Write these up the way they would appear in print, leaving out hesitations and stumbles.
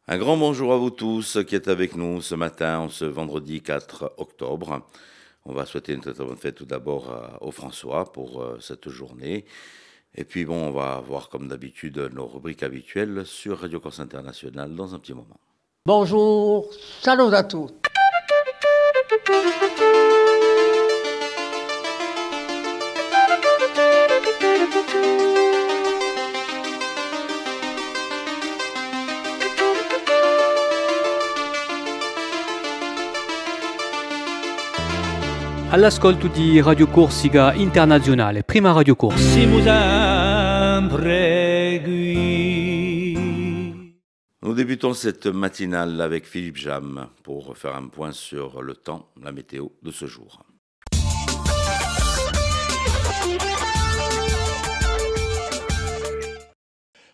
Un grand bonjour à vous tous qui êtes avec nous ce matin, ce vendredi 4 octobre. On va souhaiter une très très bonne fête tout d'abord au François pour cette journée. Et puis bon, on va voir comme d'habitude nos rubriques habituelles sur Radio Corse Internationale dans un petit moment. Bonjour, salut à tous. All'ascolto di Radio Corsica Internazionale, prima Radio Corsa. Siamo sempre qui. Nous débutons cette matinale avec Philippe Jam pour faire un point sur le temps, la météo de ce jour.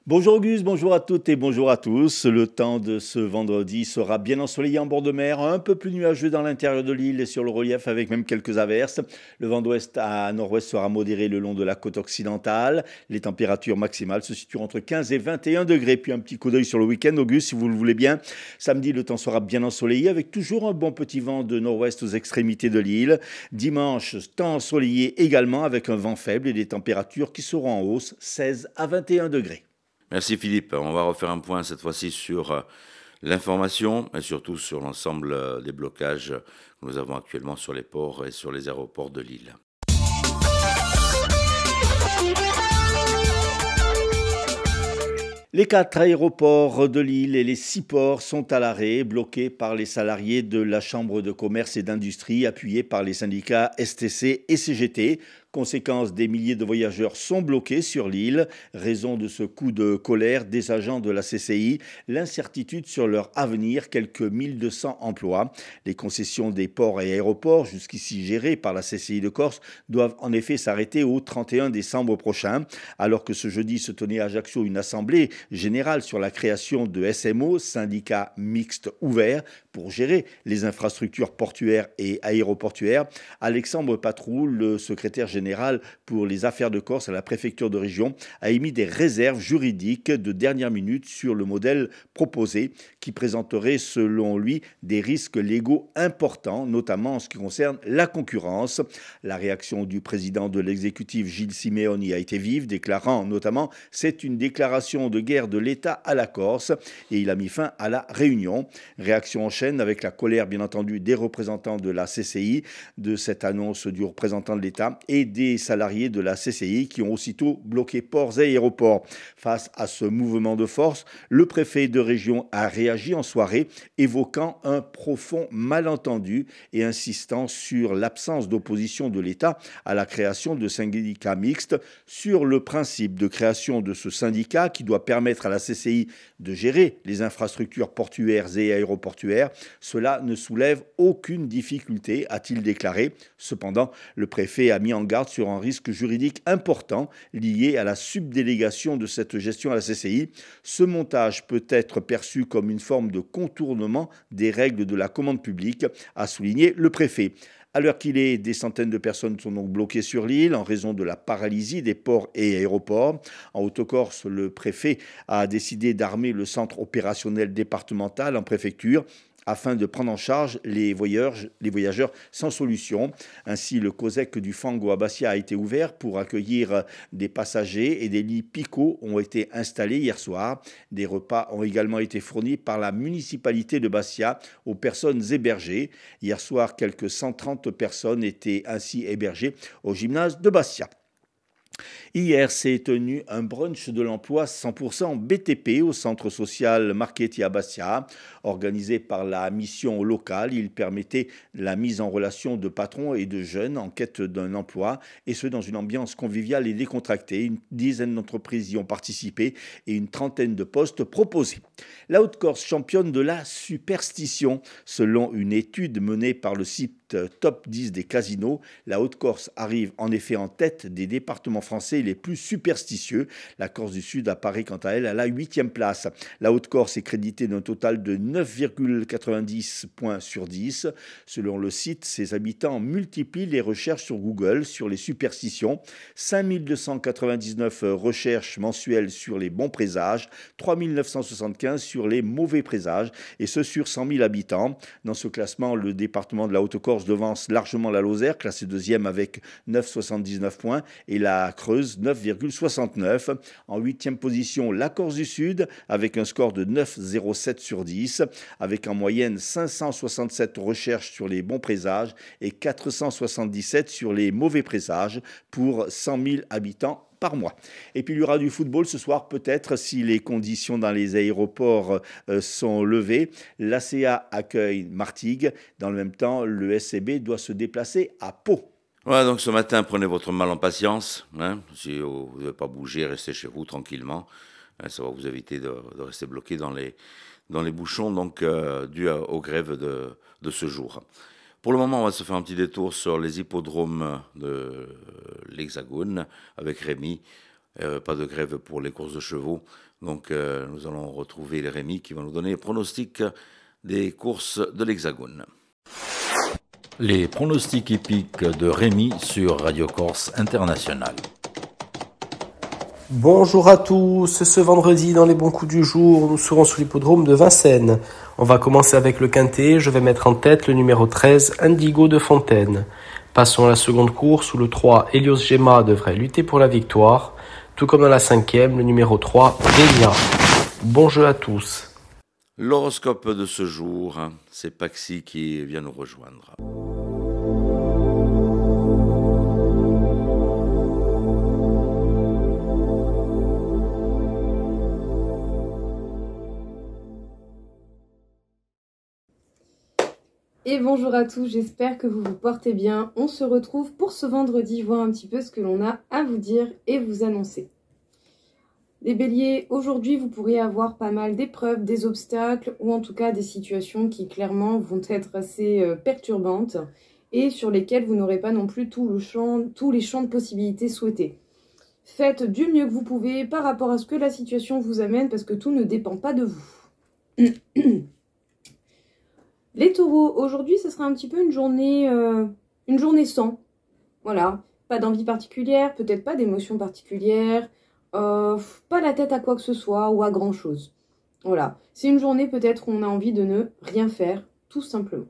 Bonjour Auguste, bonjour à toutes et bonjour à tous. Le temps de ce vendredi sera bien ensoleillé en bord de mer, un peu plus nuageux dans l'intérieur de l'île et sur le relief avec même quelques averses. Le vent d'ouest à nord-ouest sera modéré le long de la côte occidentale. Les températures maximales se situent entre 15 et 21 degrés. Puis un petit coup d'œil sur le week-end, Auguste, si vous le voulez bien. Samedi, le temps sera bien ensoleillé avec toujours un bon petit vent de nord-ouest aux extrémités de l'île. Dimanche, temps ensoleillé également avec un vent faible et des températures qui seront en hausse, 16 à 21 degrés. Merci Philippe. On va refaire un point cette fois-ci sur l'information et surtout sur l'ensemble des blocages que nous avons actuellement sur les ports et sur les aéroports de l'île. Les 4 aéroports de l'île et les 6 ports sont à l'arrêt, bloqués par les salariés de la Chambre de commerce et d'industrie, appuyés par les syndicats STC et CGT. Conséquence, des milliers de voyageurs sont bloqués sur l'île. Raison de ce coup de colère des agents de la CCI, l'incertitude sur leur avenir, quelques 1200 emplois. Les concessions des ports et aéroports, jusqu'ici gérées par la CCI de Corse, doivent en effet s'arrêter au 31 décembre prochain. Alors que ce jeudi se tenait à Ajaccio une assemblée générale sur la création de SMO, syndicats mixtes ouverts, pour gérer les infrastructures portuaires et aéroportuaires, Alexandre Patrou, le secrétaire général pour les affaires de Corse à la préfecture de région, a émis des réserves juridiques de dernière minute sur le modèle proposé qui présenterait selon lui des risques légaux importants, notamment en ce qui concerne la concurrence. La réaction du président de l'exécutif Gilles Simeoni a été vive, déclarant notamment « c'est une déclaration de guerre de l'État à la Corse » et il a mis fin à la réunion. Réaction en chaîne avec la colère bien entendu des représentants de la CCI, de cette annonce du représentant de l'État et des salariés de la CCI qui ont aussitôt bloqué ports et aéroports. Face à ce mouvement de force, le préfet de région a réagi en soirée, évoquant un profond malentendu et insistant sur l'absence d'opposition de l'État à la création de syndicats mixtes, sur le principe de création de ce syndicat qui doit permettre à la CCI de gérer les infrastructures portuaires et aéroportuaires. Cela ne soulève aucune difficulté, a-t-il déclaré. Cependant, le préfet a mis en garde sur un risque juridique important lié à la subdélégation de cette gestion à la CCI. Ce montage peut être perçu comme une forme de contournement des règles de la commande publique, a souligné le préfet. À l'heure qu'il est, des centaines de personnes sont donc bloquées sur l'île en raison de la paralysie des ports et aéroports. En Haute-Corse, le préfet a décidé d'armer le centre opérationnel départemental en préfecture afin de prendre en charge les voyageurs sans solution. Ainsi, le COSEC du Fango à Bastia a été ouvert pour accueillir des passagers et des lits picots ont été installés hier soir. Des repas ont également été fournis par la municipalité de Bastia aux personnes hébergées. Hier soir, quelques 130 personnes étaient ainsi hébergées au gymnase de Bastia. Hier s'est tenu un brunch de l'emploi 100% BTP au centre social Marchetti à Bastia. Organisé par la mission locale, il permettait la mise en relation de patrons et de jeunes en quête d'un emploi, et ce dans une ambiance conviviale et décontractée. Une dizaine d'entreprises y ont participé et une trentaine de postes proposés. La Haute-Corse championne de la superstition. Selon une étude menée par le site Top 10 des casinos, la Haute-Corse arrive en effet en tête des départements français Français les plus superstitieux. La Corse du Sud apparaît quant à elle à la 8e place. La Haute-Corse est créditée d'un total de 9,90 points sur 10. Selon le site, ses habitants multiplient les recherches sur Google sur les superstitions. 5299 recherches mensuelles sur les bons présages, 3975 sur les mauvais présages, et ce sur 100 000 habitants. Dans ce classement, le département de la Haute-Corse devance largement la Lozère, classée deuxième avec 9,79 points, et la Creuse 9,69. En 8e position, la Corse du Sud, avec un score de 9,07 sur 10, avec en moyenne 567 recherches sur les bons présages et 477 sur les mauvais présages pour 100 000 habitants par mois. Et puis il y aura du football ce soir, peut-être, si les conditions dans les aéroports sont levées. L'ACA accueille Martigues. Dans le même temps, le SCB doit se déplacer à Pau. Voilà, donc ce matin, prenez votre mal en patience. Si vous ne devez pas bouger, restez chez vous tranquillement. Ça va vous éviter de rester bloqué dans les bouchons donc, dus aux grèves de ce jour. Pour le moment, on va se faire un petit détour sur les hippodromes de l'Hexagone avec Rémi. Pas de grève pour les courses de chevaux. Donc, nous allons retrouver Rémi qui va nous donner les pronostics des courses de l'Hexagone. Les pronostics hippiques de Rémi sur Radio Corse International. Bonjour à tous, ce vendredi dans les bons coups du jour, nous serons sur l'hippodrome de Vincennes. On va commencer avec le quintet, je vais mettre en tête le numéro 13, Indigo de Fontaine. Passons à la seconde course où le 3, Helios Gemma devrait lutter pour la victoire, tout comme dans la 5e, le numéro 3, Denia. Bon jeu à tous. L'horoscope de ce jour, c'est Paxi qui vient nous rejoindre. Et bonjour à tous, j'espère que vous vous portez bien. On se retrouve pour ce vendredi, voir un petit peu ce que l'on a à vous dire et vous annoncer. Les béliers, aujourd'hui vous pourriez avoir pas mal d'épreuves, des obstacles ou en tout cas des situations qui clairement vont être assez perturbantes et sur lesquelles vous n'aurez pas non plus tous les champs de possibilités souhaités. Faites du mieux que vous pouvez par rapport à ce que la situation vous amène parce que tout ne dépend pas de vous. Les taureaux, aujourd'hui, ce sera un petit peu une journée sans. Voilà, pas d'envie particulière, peut-être pas d'émotion particulière, pas la tête à quoi que ce soit ou à grand-chose. Voilà, c'est une journée peut-être où on a envie de ne rien faire, tout simplement.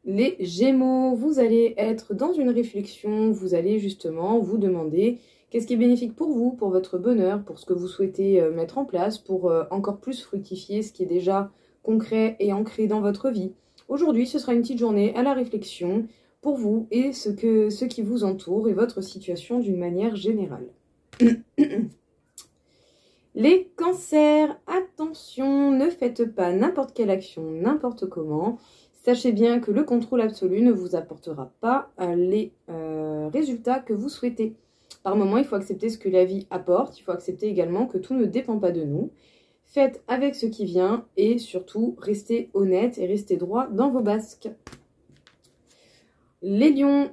Les Gémeaux, vous allez être dans une réflexion, vous allez justement vous demander qu'est-ce qui est bénéfique pour vous, pour votre bonheur, pour ce que vous souhaitez mettre en place, pour encore plus fructifier ce qui est déjà concret et ancré dans votre vie. Aujourd'hui, ce sera une petite journée à la réflexion pour vous et ce qui vous entoure et votre situation d'une manière générale. Les cancers, attention, ne faites pas n'importe quelle action, n'importe comment. Sachez bien que le contrôle absolu ne vous apportera pas les résultats que vous souhaitez. Par moment, il faut accepter ce que la vie apporte, il faut accepter également que tout ne dépend pas de nous. Faites avec ce qui vient et surtout, restez honnête et restez droit dans vos basques. Les lions,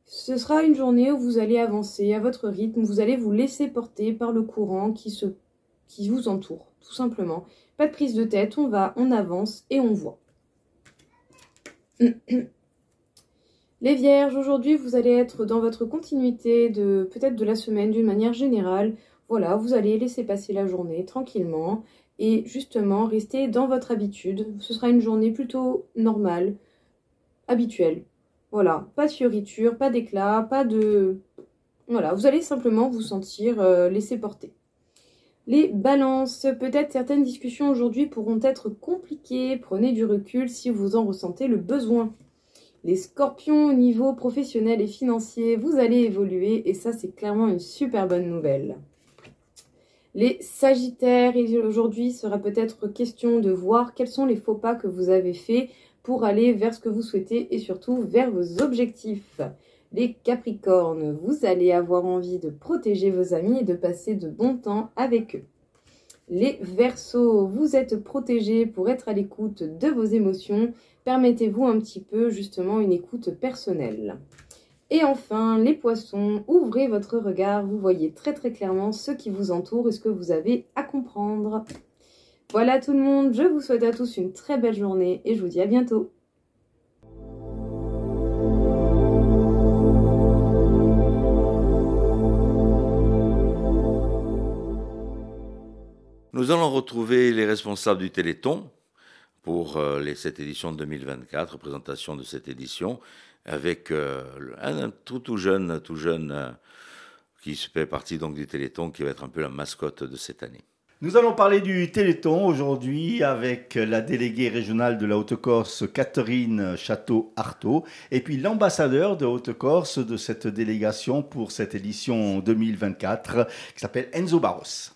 ce sera une journée où vous allez avancer à votre rythme, vous allez vous laisser porter par le courant qui vous entoure, tout simplement. Pas de prise de tête, on avance et on voit. Les vierges, aujourd'hui, vous allez être dans votre continuité peut-être de la semaine d'une manière générale. Voilà, vous allez laisser passer la journée tranquillement et justement rester dans votre habitude. Ce sera une journée plutôt normale, habituelle. Voilà, pas de fioritures, pas d'éclat, pas de... Voilà, vous allez simplement vous sentir laissé porter. Les balances, peut-être certaines discussions aujourd'hui pourront être compliquées. Prenez du recul si vous en ressentez le besoin. Les scorpions, au niveau professionnel et financier, vous allez évoluer et ça, c'est clairement une super bonne nouvelle. Les sagittaires, aujourd'hui, sera peut-être question de voir quels sont les faux pas que vous avez faits pour aller vers ce que vous souhaitez et surtout vers vos objectifs. Les capricornes, vous allez avoir envie de protéger vos amis et de passer de bons temps avec eux. Les verseaux, vous êtes protégés pour être à l'écoute de vos émotions. Permettez-vous un petit peu justement une écoute personnelle. Et enfin, les poissons, ouvrez votre regard, vous voyez très très clairement ce qui vous entoure et ce que vous avez à comprendre. Voilà tout le monde, je vous souhaite à tous une très belle journée et je vous dis à bientôt. Nous allons retrouver les responsables du Téléthon pour cette édition 2024, présentation de cette édition, avec un tout jeune qui fait partie donc du Téléthon, qui va être un peu la mascotte de cette année. Nous allons parler du Téléthon aujourd'hui avec la déléguée régionale de la Haute-Corse, Catherine Château-Artaud, et puis l'ambassadeur de Haute-Corse de cette délégation pour cette édition 2024, qui s'appelle Enzo Barros.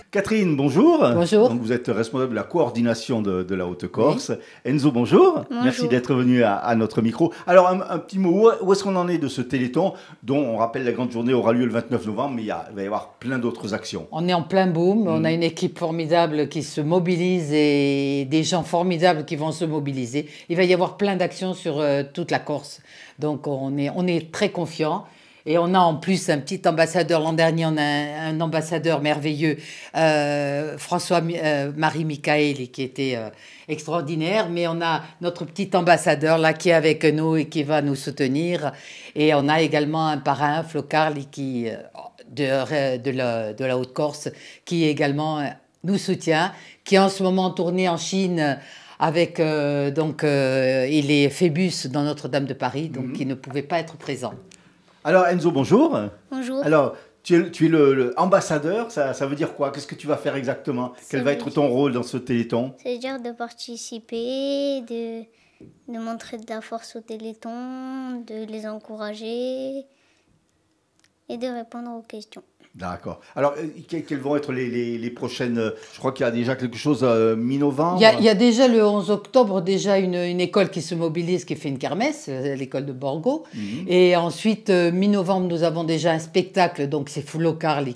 Catherine, bonjour. Bonjour. Donc vous êtes responsable de la coordination de la Haute-Corse. Oui. Enzo, bonjour. Bonjour. Merci d'être venu à notre micro. Alors, un petit mot, où est-ce qu'on en est de ce Téléthon, dont on rappelle la grande journée aura lieu le 29 novembre, mais il va y avoir plein d'autres actions. On est en plein boom, on a une équipe formidable qui se mobilise et des gens formidables qui vont se mobiliser. Il va y avoir plein d'actions sur toute la Corse. Donc on est très confiants. Et on a en plus un petit ambassadeur. L'an dernier, on a un ambassadeur merveilleux, François-Marie Michaeli, qui était extraordinaire. Mais on a notre petit ambassadeur là qui est avec nous et qui va nous soutenir. Et on a également un parrain, Flo Carli, de la Haute-Corse, qui également nous soutient, qui est en ce moment en tournée en Chine avec il est Phébus dans Notre-Dame de Paris, donc il ne pouvait pas être présent. Alors Enzo, bonjour. Bonjour. Alors, tu es le ambassadeur, ça veut dire quoi? Qu'est-ce que tu vas faire exactement? Quel va être ton rôle dans ce Téléthon? C'est-à-dire de participer, de montrer de la force au Téléthon, de les encourager et de répondre aux questions. D'accord. Alors, quelles vont être les prochaines... Je crois qu'il y a déjà quelque chose mi-novembre. Il y a déjà le 11 octobre, déjà une école qui se mobilise, qui fait une kermesse, l'école de Borgo. Et ensuite, mi-novembre, nous avons déjà un spectacle, donc c'est Flo Carli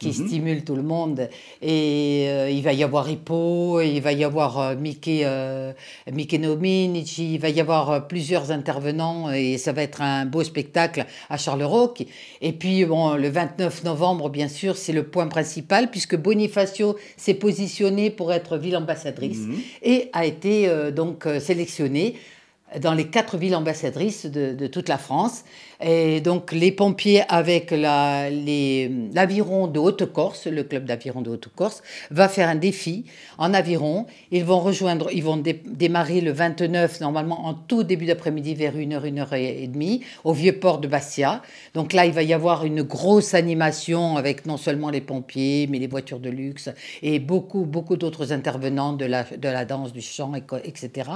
qui stimule tout le monde. Et il va y avoir Hippo, il va y avoir Mickey Nominici, il va y avoir plusieurs intervenants et ça va être un beau spectacle à Charleroi. Et puis, bon, le 29 novembre, bien sûr, c'est le point principal puisque Bonifacio s'est positionnée pour être ville ambassadrice et a été sélectionnée dans les 4 villes ambassadrices de toute la France. Et donc, les pompiers avec l'aviron de Haute-Corse, le club d'aviron de Haute-Corse, va faire un défi en aviron. Ils vont démarrer le 29, normalement en tout début d'après-midi, vers 1h30, au Vieux-Port de Bastia. Donc là, il va y avoir une grosse animation avec non seulement les pompiers, mais les voitures de luxe et beaucoup d'autres intervenants de la danse, du chant, etc.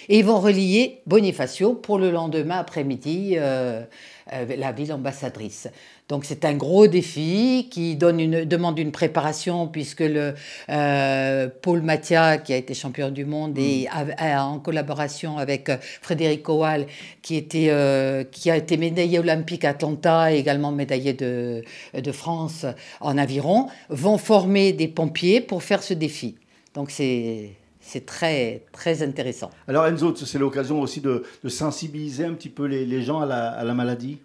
Et ils vont relier Bonifacio pour le lendemain après-midi, la ville ambassadrice. Donc c'est un gros défi qui demande une préparation puisque le Paul Mattia, qui a été champion du monde, et en collaboration avec Frédéric Howal, qui a été médaillé olympique à Atlanta et également médaillé de France en aviron, vont former des pompiers pour faire ce défi. Donc c'est très, très intéressant. Alors Enzo, c'est l'occasion aussi de sensibiliser un petit peu les gens à la maladie.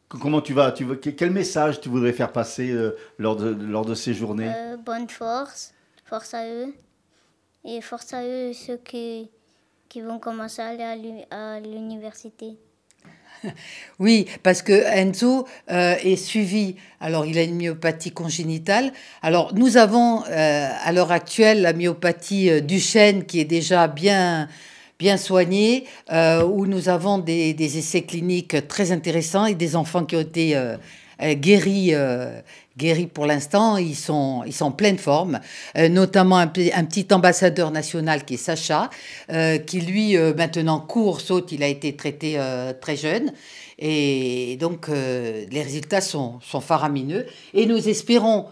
Comment quel message tu voudrais faire passer lors de ces journées? Bonne force à eux. Et force à eux ceux qui vont commencer à aller à l'université. Oui, parce que Enzo est suivi. Alors, il a une myopathie congénitale. Alors, nous avons à l'heure actuelle la myopathie Duchenne qui est déjà bien soignée, où nous avons des essais cliniques très intéressants et des enfants qui ont été guéris pour l'instant. Ils sont en pleine forme, notamment un petit ambassadeur national qui est Sacha, qui lui maintenant saute, il a été traité très jeune. Et donc les résultats sont faramineux. Et nous espérons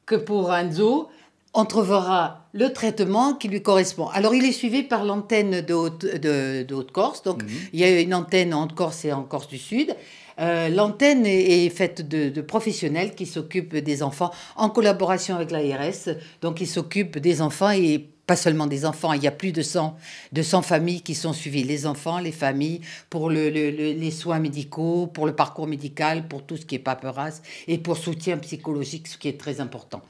que pour Enzo, on trouvera le traitement qui lui correspond. Alors, il est suivi par l'antenne de Haute-Corse. Donc, il y a une antenne en Haute-Corse et en Corse du Sud. L'antenne est faite de professionnels qui s'occupent des enfants en collaboration avec l'ARS. Donc, ils s'occupent des enfants et pas seulement des enfants, il y a plus de 100 familles qui sont suivies, les enfants, les familles, pour les soins médicaux, pour le parcours médical, pour tout ce qui est paperasse et pour soutien psychologique, ce qui est très important.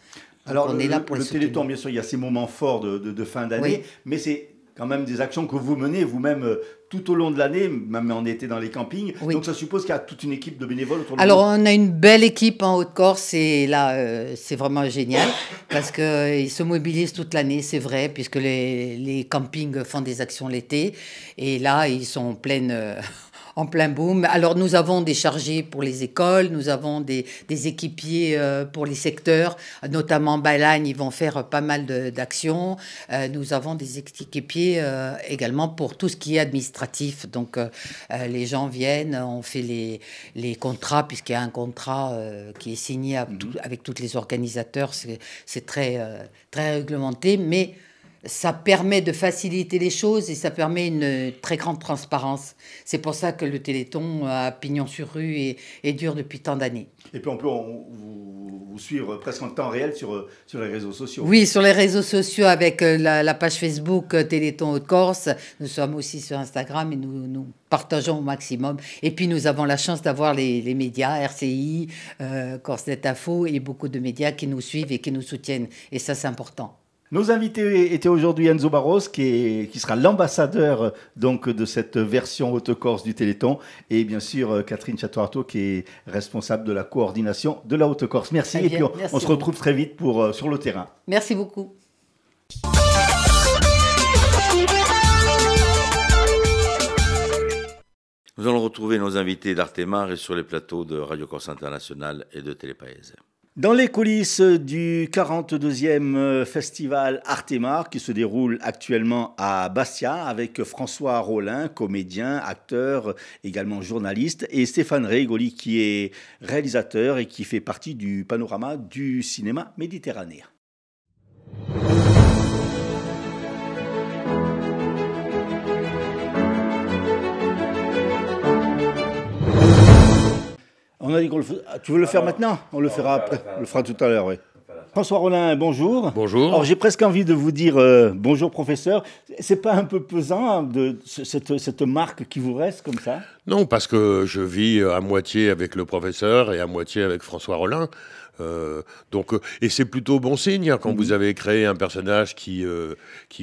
Donc Alors, on est là pour le les soutenir. Téléthon, bien sûr, il y a ces moments forts de fin d'année, mais c'est quand même des actions que vous menez vous-même tout au long de l'année, même en été dans les campings. Donc ça suppose qu'il y a toute une équipe de bénévoles autour de vous. Alors on a une belle équipe en Haute-Corse et là c'est vraiment génial parce qu'ils se mobilisent toute l'année, c'est vrai, puisque les campings font des actions l'été et là ils sont en plein boom. Alors nous avons des chargés pour les écoles, nous avons des équipiers pour les secteurs, notamment Balagne, ils vont faire pas mal d'actions. Nous avons des équipiers également pour tout ce qui est administratif. Donc les gens viennent, on fait les contrats, puisqu'il y a un contrat qui est signé avec tous les organisateurs, c'est très réglementé, mais ça permet de faciliter les choses et ça permet une très grande transparence. C'est pour ça que le Téléthon a pignon sur rue et dure depuis tant d'années. Et puis on peut vous suivre presque en temps réel sur les réseaux sociaux. Oui, sur les réseaux sociaux avec la page Facebook Téléthon Haute-Corse. Nous sommes aussi sur Instagram et nous partageons au maximum. Et puis nous avons la chance d'avoir les médias, RCI, Corse.net Info et beaucoup de médias qui nous suivent et qui nous soutiennent. Et ça, c'est important. Nos invités étaient aujourd'hui Enzo Barros, qui sera l'ambassadeur donc de cette version Haute-Corse du Téléthon, et bien sûr Catherine Chatoarto, qui est responsable de la coordination de la Haute-Corse. Merci, et puis on se retrouve très vite sur le terrain. Merci beaucoup. Nous allons retrouver nos invités d'Artemar et sur les plateaux de Radio Corse International et de Télépaese. Dans les coulisses du 42e festival Artemar qui se déroule actuellement à Bastia avec François Rollin, comédien, acteur, également journaliste, et Stéphane Regoli qui est réalisateur et qui fait partie du panorama du cinéma méditerranéen. On a dit tu veux le faire maintenant? On le fera après. On le fera tout à l'heure, oui. François Rollin, bonjour. Bonjour. Alors j'ai presque envie de vous dire bonjour professeur. C'est pas un peu pesant de cette marque qui vous reste comme ça? Non, parce que je vis à moitié avec le professeur et à moitié avec François Rollin. Et c'est plutôt bon signe quand vous avez créé un personnage qui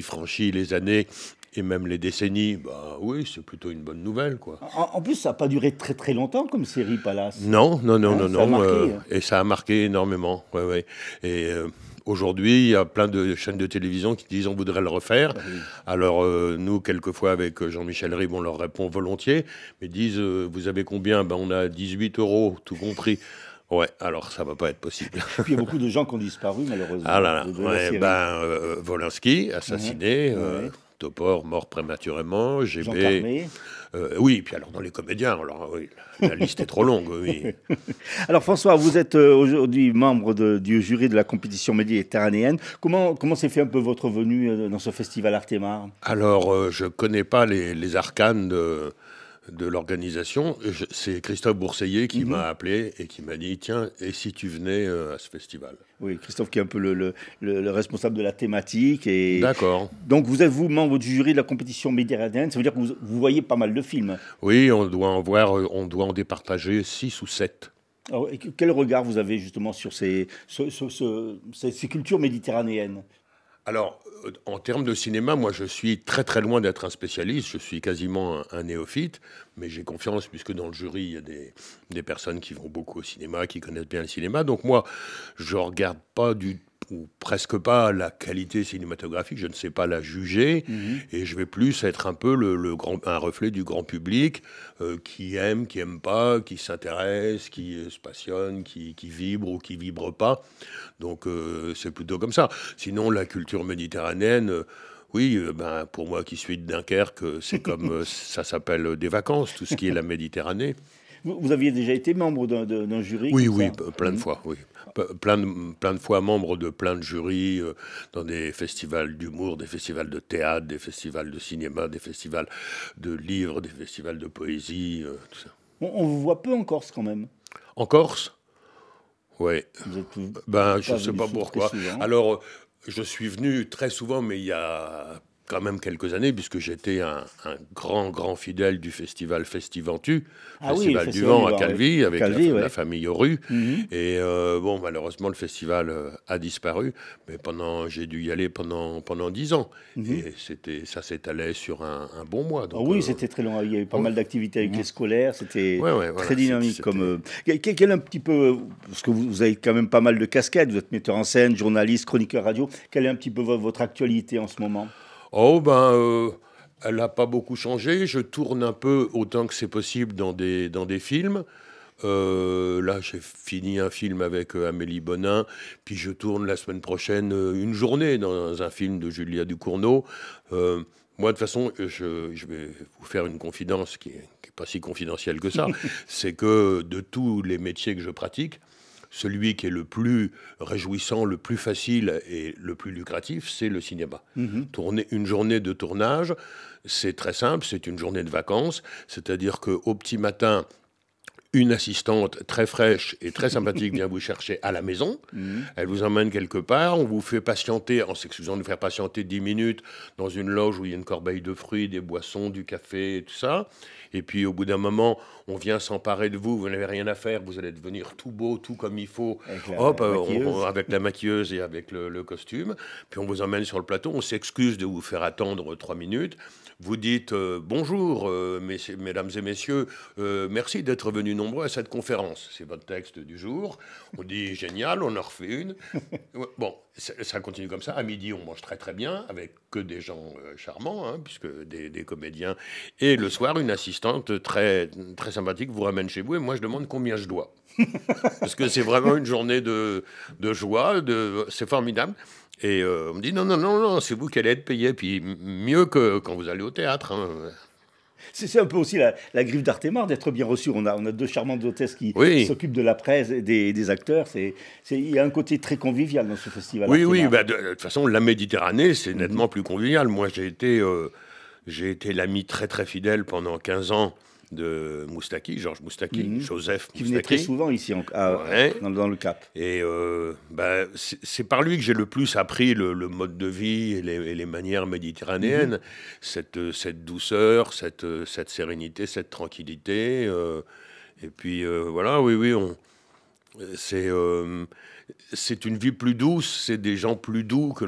franchit les années et même les décennies. Bah oui, c'est plutôt une bonne nouvelle, quoi. En plus, ça n'a pas duré très très longtemps comme série Palace. Non. Ça a marqué, et ça a marqué énormément. Ouais. Et aujourd'hui, il y a plein de chaînes de télévision qui disent on voudrait le refaire. Oui. Alors nous, quelquefois avec Jean-Michel Ribes, on leur répond volontiers, mais disent vous avez combien? On a 18 €, tout compris. Ouais, alors ça va pas être possible. Et puis il y a beaucoup de gens qui ont disparu malheureusement. Ah là là, Volinsky, assassiné, Topor, mort prématurément, GB. Oui, puis alors dans les comédiens, alors oui, la liste est trop longue, oui. Alors François, vous êtes aujourd'hui membre du jury de la compétition méditerranéenne. Comment s'est fait un peu votre venue dans ce festival Artemar? Alors, je connais pas les arcanes de l'organisation. C'est Christophe Bourseillet qui m'a appelé et qui m'a dit tiens, et si tu venais à ce festival? Oui, Christophe qui est un peu le responsable de la thématique. Et d'accord. Donc vous êtes membre du jury de la compétition méditerranéenne, ça veut dire que vous voyez pas mal de films? Oui, on doit en départager 6 ou 7. Alors, quel regard vous avez justement sur ces cultures méditerranéennes? Alors, en termes de cinéma, moi, je suis très très loin d'être un spécialiste. Je suis quasiment un néophyte, mais j'ai confiance puisque dans le jury, il y a des personnes qui vont beaucoup au cinéma, qui connaissent bien le cinéma. Donc moi, je regarde pas ou presque pas la qualité cinématographique, je ne sais pas la juger, et je vais plus être un peu un reflet du grand public qui aime pas, qui s'intéresse, qui se passionne, qui vibre ou qui vibre pas. Donc c'est plutôt comme ça. Sinon, la culture méditerranéenne, oui, pour moi qui suis de Dunkerque, c'est comme ça s'appelle des vacances, tout ce qui est la Méditerranée. Vous aviez déjà été membre d'un jury? Oui, plein de fois, oui. Plein de fois membre de plein de jurys dans des festivals d'humour, des festivals de théâtre, des festivals de cinéma, des festivals de livres, des festivals de poésie, tout ça. On vous voit peu en Corse quand même. En Corse? Oui. Je ne sais pas pourquoi. Alors, Je suis venu très souvent, mais il y a quand même quelques années, puisque j'étais un grand fidèle du festival Festiventu, festival du vent à Calvi, avec la famille Auru. Et bon, malheureusement, le festival a disparu, mais j'ai dû y aller pendant 10 ans. Et ça s'étalait sur un bon mois. Donc, oui, c'était très long. Il y avait pas mal d'activités avec les scolaires. C'était très dynamique. Quel un petit peu, parce que vous avez quand même pas mal de casquettes. Vous êtes metteur en scène, journaliste, chroniqueur radio. Quelle est un petit peu votre actualité en ce moment ? Oh, elle n'a pas beaucoup changé. Je tourne un peu autant que c'est possible dans des films. Là, j'ai fini un film avec Amélie Bonin, puis je tourne la semaine prochaine une journée dans un film de Julia Ducournau. Moi, de toute façon, je vais vous faire une confidence qui n'est pas si confidentielle que ça. C'est que de tous les métiers que je pratique, celui qui est le plus réjouissant, le plus facile et le plus lucratif, c'est le cinéma. Tourner une journée de tournage, c'est très simple, c'est une journée de vacances, c'est-à-dire qu'au petit matin, une assistante très fraîche et très sympathique vient vous chercher à la maison. Elle vous emmène quelque part. On vous fait patienter, en s'excusant de vous faire patienter 10 minutes dans une loge où il y a une corbeille de fruits, des boissons, du café et tout ça. Et puis, au bout d'un moment, on vient s'emparer de vous. Vous n'avez rien à faire. Vous allez devenir tout beau, tout comme il faut. Avec la maquilleuse et avec le costume. Puis, on vous emmène sur le plateau. On s'excuse de vous faire attendre 3 minutes. Vous dites bonjour, mesdames et messieurs, merci d'être venus nombreux à cette conférence. C'est votre texte du jour. On dit génial, on en refait une. Bon, ça continue comme ça. À midi, on mange très très bien, avec que des gens charmants, hein, puisque des comédiens. Et le soir, une assistante très, très sympathique vous ramène chez vous. Et moi, je demande combien je dois. Parce que c'est vraiment une journée de joie, c'est formidable. Et on me dit non, c'est vous qui allez être payé, puis mieux que quand vous allez au théâtre. Hein. C'est un peu aussi la griffe d'Artémar d'être bien reçu. On a 2 charmantes hôtesses qui s'occupent de la presse et des acteurs. Il y a un côté très convivial dans ce festival. Oui, de toute façon, la Méditerranée, c'est nettement plus convivial. Moi, j'ai été l'ami très très fidèle pendant 15 ans de Moustaki, Georges Moustaki, Joseph Moustaki. Qui venait très souvent ici, dans le Cap. Et c'est par lui que j'ai le plus appris le mode de vie et les manières méditerranéennes. Cette douceur, cette sérénité, cette tranquillité. Et puis, voilà, c'est une vie plus douce, c'est des gens plus doux que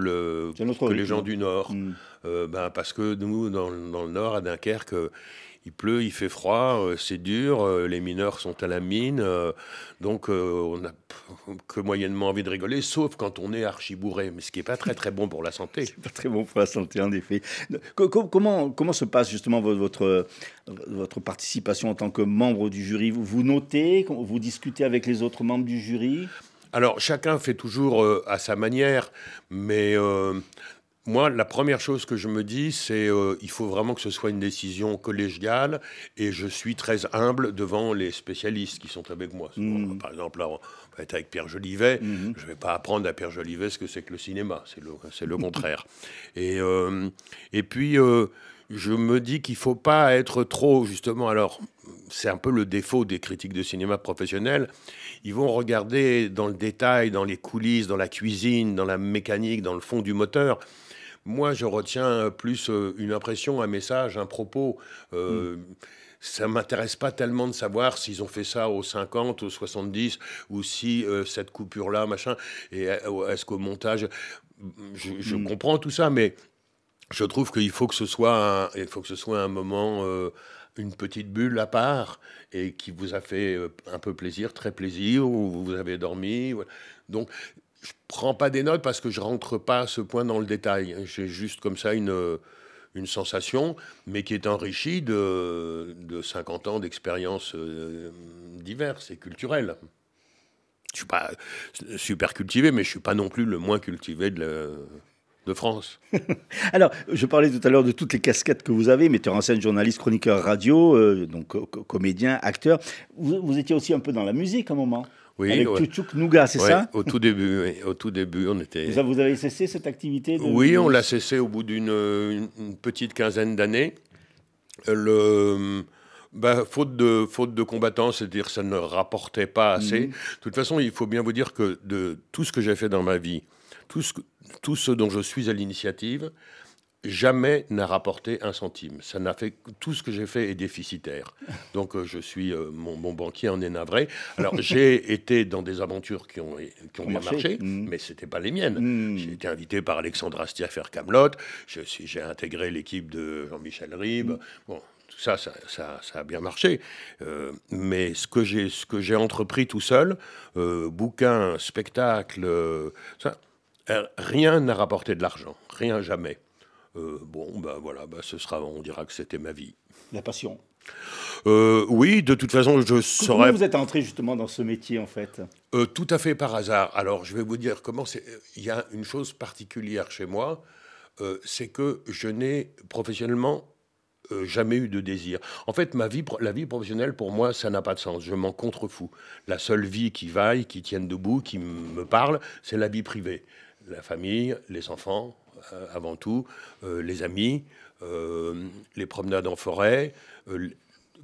les gens du Nord. Parce que nous, dans le Nord, à Dunkerque, il pleut, il fait froid, c'est dur, les mineurs sont à la mine, donc on n'a que moyennement envie de rigoler, sauf quand on est archi-bourré, mais ce qui n'est pas très très bon pour la santé. C'est pas très bon pour la santé, en effet. Comment se passe justement votre participation en tant que membre du jury ? Vous notez, vous discutez avec les autres membres du jury ? Alors, chacun fait toujours à sa manière, mais... moi, la première chose que je me dis, c'est il faut vraiment que ce soit une décision collégiale et je suis très humble devant les spécialistes qui sont avec moi. Par exemple, là, on va être avec Pierre Jolivet. Je ne vais pas apprendre à Pierre Jolivet ce que c'est que le cinéma. C'est le contraire. Et puis, je me dis qu'il ne faut pas être trop, justement... Alors, c'est un peu le défaut des critiques de cinéma professionnels. Ils vont regarder dans le détail, dans les coulisses, dans la cuisine, dans la mécanique, dans le fond du moteur. Moi, je retiens plus une impression, un message, un propos. Ça ne m'intéresse pas tellement de savoir s'ils ont fait ça aux 50, aux 70, ou si cette coupure-là, machin, et est-ce qu'au montage... Je comprends tout ça, mais je trouve qu'il faut que ce soit un moment... une petite bulle à part et qui vous a fait un peu plaisir, très plaisir, où vous avez dormi. Donc, je ne prends pas des notes parce que je ne rentre pas à ce point dans le détail. J'ai juste comme ça une sensation, mais qui est enrichie de 50 ans d'expériences diverses et culturelles. Je ne suis pas super cultivé, mais je ne suis pas non plus le moins cultivé de France. Alors, je parlais tout à l'heure de toutes les casquettes que vous avez, metteur en scène, journaliste, chroniqueur radio, donc comédien, acteur. Vous étiez aussi un peu dans la musique à un moment. Oui, avec Tchouk Nougat, c'est ça ? Au tout début, on était... Vous avez cessé cette activité Oui, on l'a cessé au bout d'une petite quinzaine d'années. Faute de combattants, c'est-à-dire que ça ne rapportait pas assez. De toute façon, il faut bien vous dire que de tout ce que j'ai fait dans ma vie, tout ce dont je suis à l'initiative, jamais n'a rapporté un centime. Ça n'a fait, tout ce que j'ai fait est déficitaire. Donc je suis, mon banquier en est navré. Alors j'ai été dans des aventures qui ont bien marché, mais c'était pas les miennes. J'ai été invité par Alexandre Astier à faire Kaamelott. J'ai intégré l'équipe de Jean-Michel Ribes. Bon. Tout ça a bien marché. Mais ce que j'ai entrepris tout seul, bouquins, spectacles, rien n'a rapporté de l'argent. Rien, jamais. Voilà, ce sera, on dira que c'était ma vie. La passion. Oui, de toute façon, je saurais... Comment vous êtes entré justement dans ce métier, en fait? Tout à fait par hasard. Alors, je vais vous dire comment c'est... Il y a une chose particulière chez moi, c'est que je n'ai professionnellement jamais eu de désir. En fait, la vie professionnelle, pour moi, ça n'a pas de sens. Je m'en contrefous. La seule vie qui vaille, qui tienne debout, qui me parle, c'est la vie privée. La famille, les enfants, avant tout, les amis, les promenades en forêt,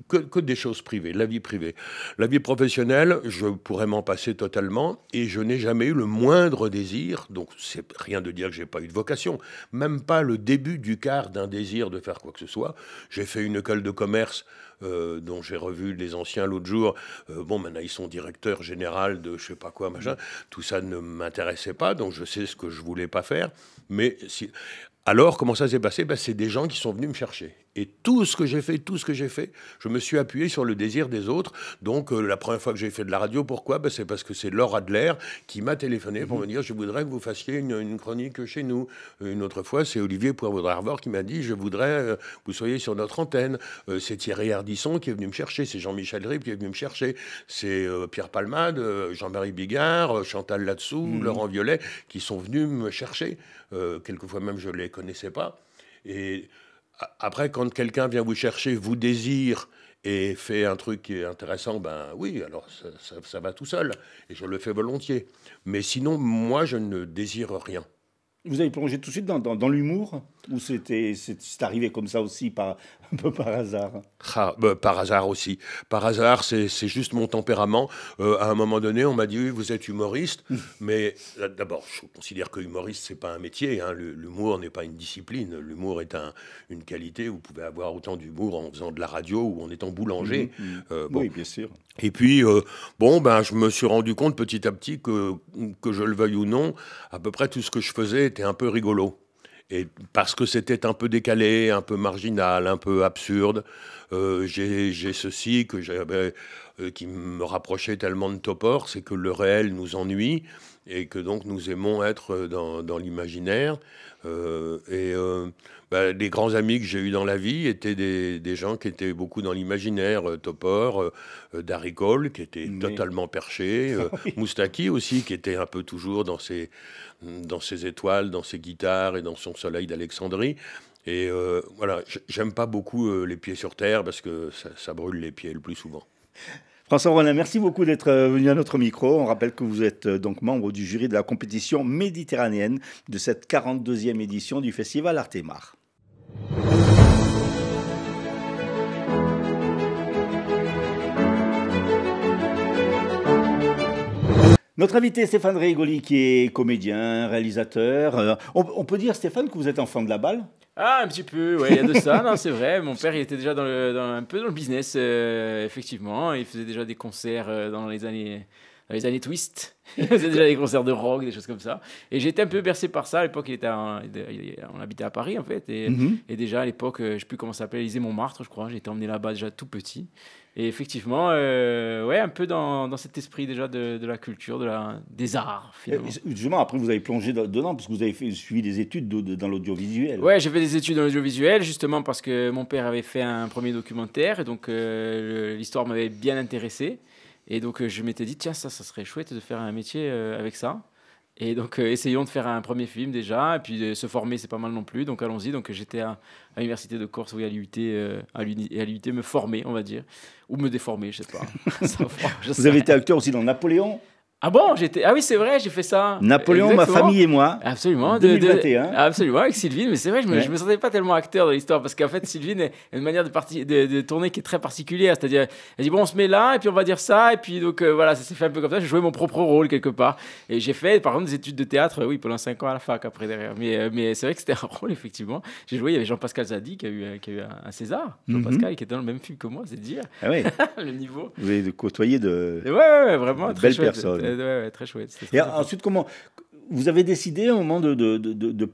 que des choses privées, la vie privée. La vie professionnelle, je pourrais m'en passer totalement et je n'ai jamais eu le moindre désir, donc c'est rien de dire que j'ai pas eu de vocation, même pas le début du quart d'un désir de faire quoi que ce soit. J'ai fait une école de commerce dont j'ai revu les anciens l'autre jour. Maintenant ils sont directeurs général de je sais pas quoi, machin. Tout ça ne m'intéressait pas, donc je sais ce que je voulais pas faire. Mais alors, comment ça s'est passé? C'est des gens qui sont venus me chercher. Et tout ce que j'ai fait, je me suis appuyé sur le désir des autres. Donc, la première fois que j'ai fait de la radio, pourquoi? C'est parce que c'est Laure Adler qui m'a téléphoné pour me dire « Je voudrais que vous fassiez une chronique chez nous ». Une autre fois, c'est Olivier Poivre-d'Arvor qui m'a dit « Je voudrais que vous soyez sur notre antenne ». C'est Thierry Ardisson qui est venu me chercher. C'est Jean-Michel Ribes qui est venu me chercher. C'est Pierre Palmade, Jean-Marie Bigard, Chantal Latsou, Laurent Violet qui sont venus me chercher. Quelquefois même, je ne les connaissais pas. Et après, quand quelqu'un vient vous chercher, vous désire et fait un truc qui est intéressant, oui, alors ça va tout seul. Et je le fais volontiers. Mais sinon, moi, je ne désire rien. Vous avez plongé tout de suite dans l'humour? Ou c'est arrivé comme ça aussi, un peu par hasard? Par hasard aussi. Par hasard, c'est juste mon tempérament. À un moment donné, on m'a dit « Oui, vous êtes humoriste ». Mais d'abord, je considère que humoriste, c'est pas un métier. Hein. L'humour n'est pas une discipline. L'humour est une qualité. Vous pouvez avoir autant d'humour en faisant de la radio ou en étant boulanger. Oui, bien sûr. Et puis, je me suis rendu compte petit à petit que je le veuille ou non, à peu près tout ce que je faisais était un peu rigolo. Et parce que c'était un peu décalé, un peu marginal, un peu absurde, j'ai ceci qui me rapprochait tellement de Topor, c'est que le réel nous ennuie et que donc nous aimons être dans l'imaginaire. Les grands amis que j'ai eus dans la vie étaient des gens qui étaient beaucoup dans l'imaginaire. Topor, Darry Cole, qui était totalement perché, Moustaki aussi, qui était un peu toujours dans ses étoiles, dans ses guitares et dans son soleil d'Alexandrie. Et voilà, j'aime pas beaucoup les pieds sur terre parce que ça brûle les pieds le plus souvent. François Rollin, merci beaucoup d'être venu à notre micro. On rappelle que vous êtes donc membre du jury de la compétition méditerranéenne de cette 42e édition du Festival Artemar. Notre invité Stéphane Rigoli, qui est comédien, réalisateur. On peut dire, Stéphane, que vous êtes enfant de la balle? Ah, un petit peu, ouais, il y a de ça, non, c'est vrai. Mon père, il était déjà un peu dans le business, effectivement. Il faisait déjà des concerts dans les années Twist. Il faisait déjà des concerts de rock, des choses comme ça. Et j'étais un peu bercé par ça. À l'époque, on habitait à Paris, en fait. Et déjà, à l'époque, je ne sais plus comment ça s'appelait, Élysée-Montmartre, je crois. J'ai été emmené là-bas déjà tout petit. Et effectivement, un peu dans cet esprit déjà de la culture, des arts, finalement. Justement, après, vous avez plongé dedans parce que vous avez suivi des études dans l'audiovisuel. Ouais, j'ai fait des études dans l'audiovisuel, justement parce que mon père avait fait un premier documentaire. Et donc, l'histoire m'avait bien intéressé. Et donc, je m'étais dit, tiens, ça serait chouette de faire un métier avec ça. Et donc, essayons de faire un premier film déjà. Et puis, se former, c'est pas mal non plus. Donc, allons-y. Donc, j'étais à l'université de Corse, à l'UT me former, on va dire. Ou me déformer, je sais pas. Vous avez été acteur aussi dans Napoléon? Ah bon, ah oui, c'est vrai, j'ai fait ça. Napoléon, Exactement. ma famille et moi. Absolument. 2021. Absolument, avec Sylvine. Mais c'est vrai, je me sentais pas tellement acteur de l'histoire parce qu'en fait, Sylvine a une manière de tourner qui est très particulière. C'est-à-dire, elle dit, bon, on se met là et puis on va dire ça. Et puis donc, voilà, ça s'est fait un peu comme ça. J'ai joué mon propre rôle quelque part. Et j'ai fait, par exemple, des études de théâtre, oui, pendant 5 ans à la fac après derrière. Mais c'est vrai que c'était un rôle, effectivement. J'ai joué, il y avait Jean-Pascal Zadi qui a eu un César. Jean-Pascal, qui était dans le même film que moi, c'est dire. Ah oui. Le niveau. Vous avez côtoyé Ouais, vraiment. de belles personnes. Ouais, très chouette. Et ensuite, comment vous avez décidé au moment de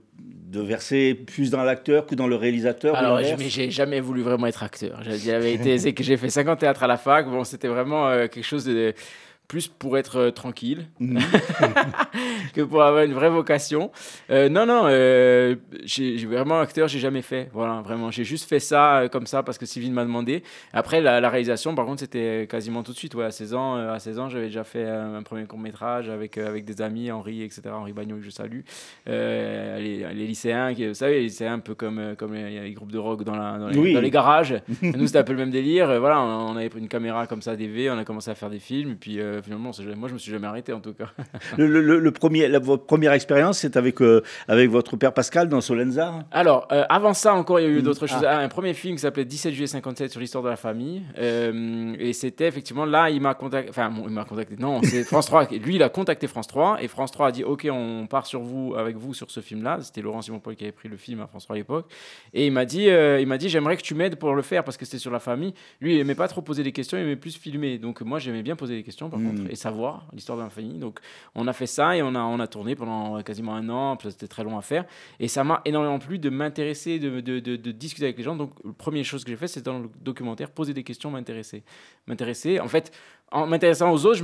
verser plus dans l'acteur que dans le réalisateur? Alors, mais j'ai jamais voulu vraiment être acteur. J'ai dit la vérité, c'est que j'ai fait 5 ans de théâtre à la fac. Bon, c'était vraiment quelque chose de plus pour être tranquille que pour avoir une vraie vocation. Non, j'ai vraiment acteur, j'ai jamais fait. Voilà, vraiment, j'ai juste fait ça comme ça parce que Sylvine m'a demandé. Après, la réalisation, par contre, c'était quasiment tout de suite. Ouais, à 16 ans, j'avais déjà fait un premier court-métrage avec des amis, Henri, etc. Henri Bagnot, que je salue. Les lycéens, vous savez, les lycéens un peu comme il y a les groupes de rock dans les garages. Nous, c'était un peu le même délire. Voilà, on avait pris une caméra comme ça, DV, on a commencé à faire des films. Et puis, finalement, moi, je me suis jamais arrêté en tout cas. Votre première expérience, c'est avec votre père Pascal dans Solenza? Alors, avant ça, encore, il y a eu d'autres choses. Un premier film qui s'appelait 17 juillet 57 sur l'histoire de la famille. Et c'était effectivement là, il m'a contacté. Enfin, bon, il m'a contacté. Non, c'est France 3. Lui, il a contacté France 3. Et France 3 a dit OK, on part avec vous sur ce film-là. C'était Laurent Simon-Paul qui avait pris le film à France 3 à l'époque. Et il m'a dit j'aimerais que tu m'aides pour le faire parce que c'était sur la famille. Lui, il aimait pas trop poser des questions, il aimait plus filmer. Donc, moi, j'aimais bien poser des questions par contre et savoir l'histoire de la famille. Donc, on a fait ça et on a tourné pendant quasiment 1 an. C'était très long à faire. Et ça m'a énormément plu de m'intéresser, de discuter avec les gens. Donc, la première chose que j'ai fait, c'est dans le documentaire, poser des questions, m'intéresser. En fait, en m'intéressant aux autres,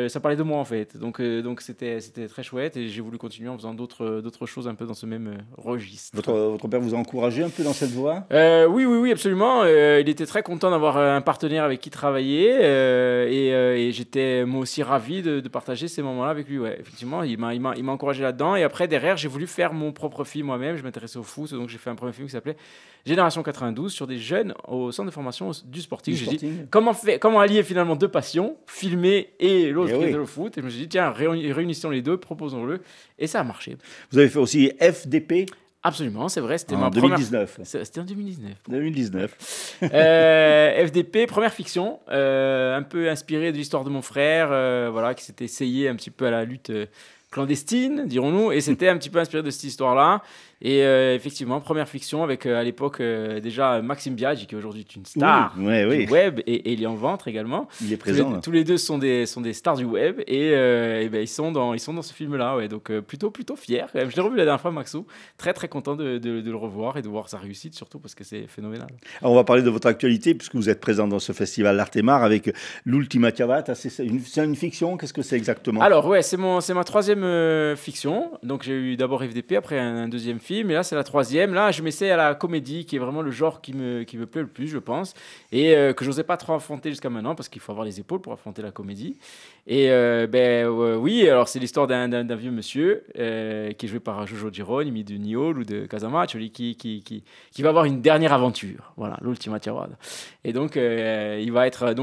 ça parlait de moi en fait. Donc c'était très chouette et j'ai voulu continuer en faisant d'autres choses un peu dans ce même registre. Votre père vous a encouragé un peu dans cette voie? Oui, absolument. Il était très content d'avoir un partenaire avec qui travailler et j'étais moi aussi ravi de partager ces moments-là avec lui. Ouais, effectivement, il m'a encouragé là-dedans et après derrière, j'ai voulu faire mon propre film moi-même. Je m'intéressais au foot, donc j'ai fait un premier film qui s'appelait Génération 92 sur des jeunes au centre de formation du Sporting. J'ai dit comment allier finalement deux passions, filmer et l'autre qui était le foot. Et je me suis dit tiens, réunissons les deux, proposons-le. Et ça a marché. Vous avez fait aussi FDP? Absolument, c'est vrai. C'était en 2019. C'était en 2019. 2019. FDP, première fiction, un peu inspirée de l'histoire de mon frère, voilà, qui s'était essayé un petit peu à la lutte clandestine, dirons-nous, et c'était un petit peu inspiré de cette histoire-là. Et effectivement, première fiction avec à l'époque déjà Maxime Biaggi, qui aujourd'hui est une star du web, et Elian Ventre également. Il est présent. Tous les deux sont des stars du web et ben, ils sont dans ce film-là. Ouais, donc plutôt fier. Je l'ai revu la dernière fois, Maxou. Très très content de le revoir et de voir sa réussite, surtout parce que c'est phénoménal. Alors, on va parler de votre actualité puisque vous êtes présent dans ce festival L'Artemar avec l'Ultima Chiavata. C'est une fiction? Qu'est-ce que c'est exactement? Alors ouais, c'est ma troisième fiction. Donc j'ai eu d'abord FDP, après un deuxième film. Mais là, c'est la troisième. Là, je m'essaie à la comédie, qui est vraiment le genre qui me plaît le plus, je pense, et que j'osais pas trop affronter jusqu'à maintenant, parce qu'il faut avoir les épaules pour affronter la comédie. Et oui, alors c'est l'histoire d'un vieux monsieur qui est joué par Jojo Gironi, de Niol ou de Casamaccio, qui va avoir une dernière aventure. Voilà, l'Ultima Chiavata. Et donc, il va être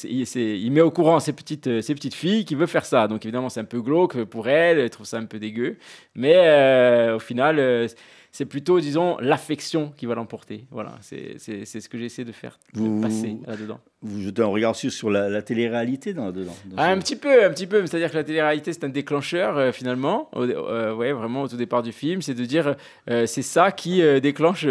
il met au courant ses petites filles qui veut faire ça. Donc évidemment, c'est un peu glauque pour elle trouve ça un peu dégueu. Mais au final, c'est plutôt, disons, l'affection qui va l'emporter. Voilà, c'est ce que j'essaie de faire passer là-dedans. Vous jetez un regard aussi sur la télé-réalité dedans. Un petit peu. C'est-à-dire que la télé-réalité, c'est un déclencheur, finalement. Vraiment, au tout départ du film. C'est de dire, c'est ça qui redéclenche,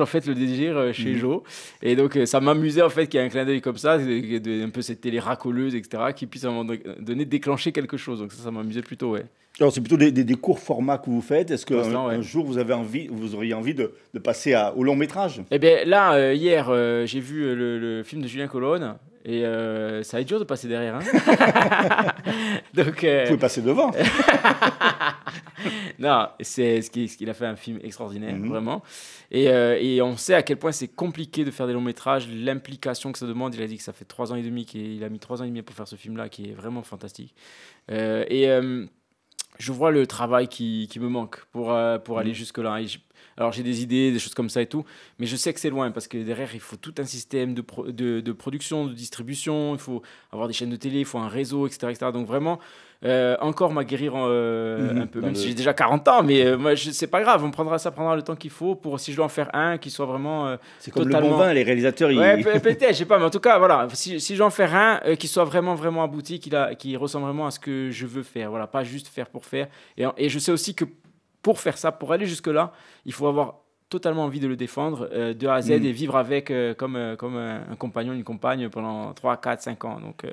en fait, le désir chez Joe. Et donc, ça m'amusait, en fait, qu'il y ait un clin d'œil comme ça, un peu cette télé racoleuse, etc., qui puisse à un moment donné déclencher quelque chose. Donc, ça m'amusait plutôt, ouais. Alors, c'est plutôt des courts formats que vous faites. Est-ce qu'un jour, vous auriez envie de passer au long métrage? Eh bien, là, hier, j'ai vu le film de Julien Colonne. Et ça va être dur de passer derrière. Donc, vous pouvez passer devant. Non, c'est ce qu'il a fait, un film extraordinaire, vraiment. Et on sait à quel point c'est compliqué de faire des longs métrages, l'implication que ça demande. Il a dit que ça fait 3 ans et demi, il a mis 3 ans et demi pour faire ce film-là, qui est vraiment fantastique. Je vois le travail qui me manque pour aller jusque-là. Alors j'ai des idées, des choses comme ça et tout, mais je sais que c'est loin parce que derrière il faut tout un système de production, de distribution, il faut avoir des chaînes de télé, il faut un réseau, etc. Donc vraiment, encore m'aguerrir un peu, même si j'ai déjà 40 ans, mais moi c'est pas grave, ça prendra le temps qu'il faut pour, si je dois en faire un, qui soit vraiment c'est comme le bon vin, les réalisateurs... Ouais, peut-être, je sais pas, mais en tout cas, voilà, si je dois en faire un, qui soit vraiment, vraiment abouti, qui ressemble vraiment à ce que je veux faire, voilà, pas juste faire pour faire. Et je sais aussi que pour faire ça, pour aller jusque-là, il faut avoir totalement envie de le défendre de A à Z et vivre avec comme un compagnon, une compagne pendant 3, 4, 5 ans. Donc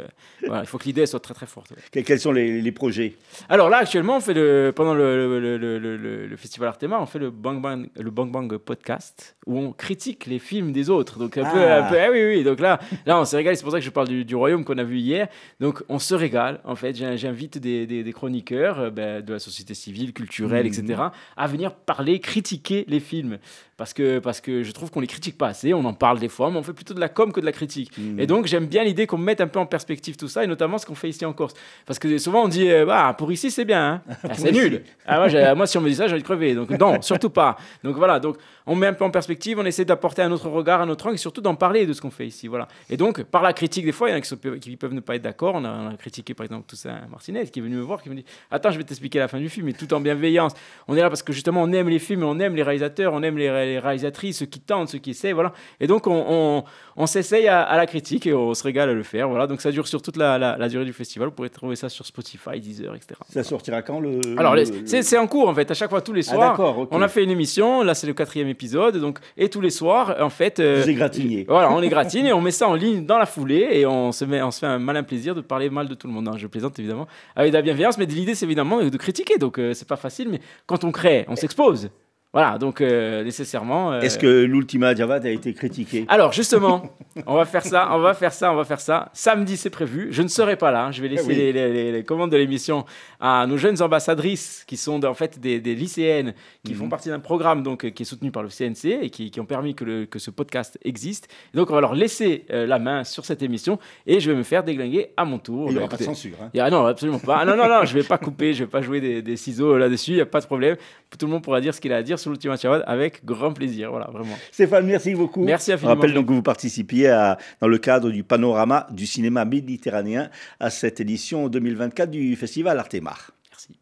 voilà, il faut que l'idée soit très très forte. Ouais. Quels sont les projets? Alors là, actuellement, on fait pendant le Festival Artema, on fait le Bang Bang Podcast où on critique les films des autres. Donc un peu oui. Donc là on se régale. C'est pour ça que je parle du Royaume qu'on a vu hier. Donc on se régale. En fait, j'invite des chroniqueurs de la société civile, culturelle, etc. à venir parler, critiquer les films. Parce que je trouve qu'on les critique pas assez, on en parle des fois, mais on fait plutôt de la com que de la critique. Et donc j'aime bien l'idée qu'on mette un peu en perspective tout ça, et notamment ce qu'on fait ici en Corse. Parce que souvent on dit, pour ici c'est bien, hein. C'est nul. Moi si on me dit ça, j'ai envie de crever. Donc non, surtout pas. Donc voilà, donc on met un peu en perspective, on essaie d'apporter un autre regard, un autre angle, et surtout d'en parler de ce qu'on fait ici. Voilà. Et donc par la critique, des fois, il y en a qui peuvent ne pas être d'accord. On a critiqué par exemple Toussaint Martinez, qui est venu me voir, qui me dit, attends, je vais t'expliquer la fin du film, et tout en bienveillance. On est là parce que justement on aime les films, on aime les réalisateurs, on aime les réalisatrices, ceux qui tentent, ceux qui essaient, voilà. Et donc on s'essaye à la critique et on se régale à le faire, voilà. Donc ça dure sur toute la durée du festival. Vous pourrez trouver ça sur Spotify, Deezer, etc. Ça sortira quand Alors c'est en cours en fait. À chaque fois, tous les soirs, okay. On a fait une émission. Là c'est le 4e épisode, donc et tous les soirs en fait. Vous égratignez. Voilà, on égratigne et on met ça en ligne dans la foulée et on se fait un malin plaisir de parler mal de tout le monde. Non, je plaisante évidemment avec de la bienveillance, mais l'idée c'est évidemment de critiquer. Donc c'est pas facile, mais quand on crée, on s'expose. Voilà, donc nécessairement... Est-ce que l'Ultima Javad a été critiqué? Alors justement, on va faire ça. Samedi, c'est prévu. Je ne serai pas là. Je vais laisser les commandes de l'émission à nos jeunes ambassadrices qui sont en fait des lycéennes qui font partie d'un programme donc, qui est soutenu par le CNC et qui ont permis que ce podcast existe. Et donc on va leur laisser la main sur cette émission et je vais me faire déglinguer à mon tour. Il n'y aura pas de censure. Hein. Non, absolument pas. Non, je ne vais pas couper, je ne vais pas jouer des ciseaux là-dessus, il n'y a pas de problème. Tout le monde pourra dire ce qu'il a à dire sur l'Ultima Javad avec grand plaisir, voilà, vraiment. Stéphane, merci beaucoup. Merci infiniment. On rappelle donc que vous participiez dans le cadre du panorama du cinéma méditerranéen à cette édition 2024 du Festival Artema. Merci.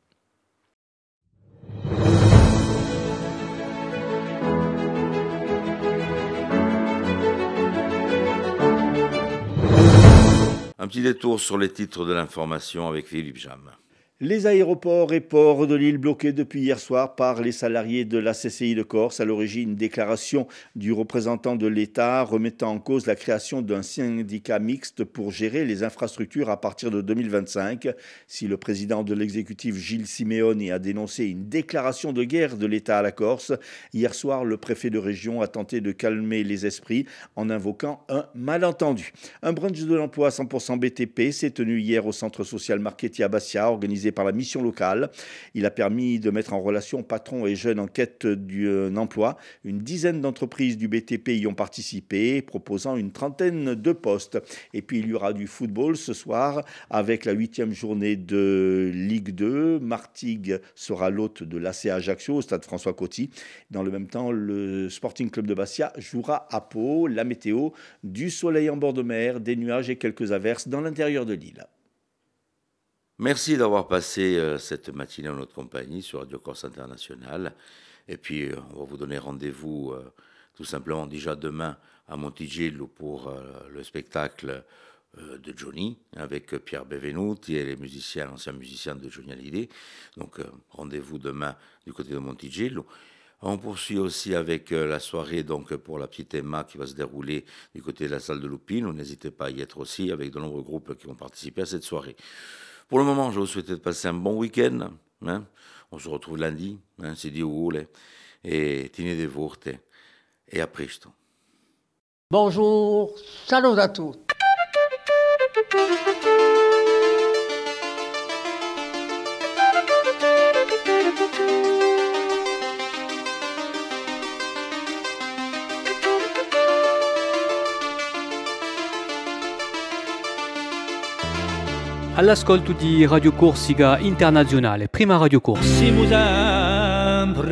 Un petit détour sur les titres de l'information avec Philippe Jam. Les aéroports et ports de l'île bloqués depuis hier soir par les salariés de la CCI de Corse. À l'origine, une déclaration du représentant de l'État remettant en cause la création d'un syndicat mixte pour gérer les infrastructures à partir de 2025. Si le président de l'exécutif Gilles Simeoni a dénoncé une déclaration de guerre de l'État à la Corse, hier soir, le préfet de région a tenté de calmer les esprits en invoquant un malentendu. Un brunch de l'emploi 100% BTP s'est tenu hier au centre social Marchetti à Bastia, organisé par la mission locale. Il a permis de mettre en relation patrons et jeunes en quête d'un emploi. Une dizaine d'entreprises du BTP y ont participé, proposant une trentaine de postes. Et puis il y aura du football ce soir avec la 8e journée de Ligue 2. Martigues sera l'hôte de l'AC Ajaccio au stade François Coty. Dans le même temps, le Sporting Club de Bastia jouera à Pau. La météo, du soleil en bord de mer, des nuages et quelques averses dans l'intérieur de l'île. Merci d'avoir passé cette matinée en notre compagnie sur Radio Corse International. Et puis, on va vous donner rendez-vous tout simplement déjà demain à Montigello pour le spectacle de Johnny avec Pierre Benvenuti et les musiciens, anciens musiciens de Johnny Hallyday. Donc, rendez-vous demain du côté de Montigello. On poursuit aussi avec la soirée donc, pour la petite Emma qui va se dérouler du côté de la salle de Lupino. N'hésitez pas à y être aussi avec de nombreux groupes qui vont participer à cette soirée. Pour le moment, je vous souhaite de passer un bon week-end. Hein. On se retrouve lundi, hein, si Dio vuole. Et tenete forte. Et à presto. Bonjour, salut à tous. All'ascolto di Radio Corsica Internazionale, prima Radio Corsa. Siamo sempre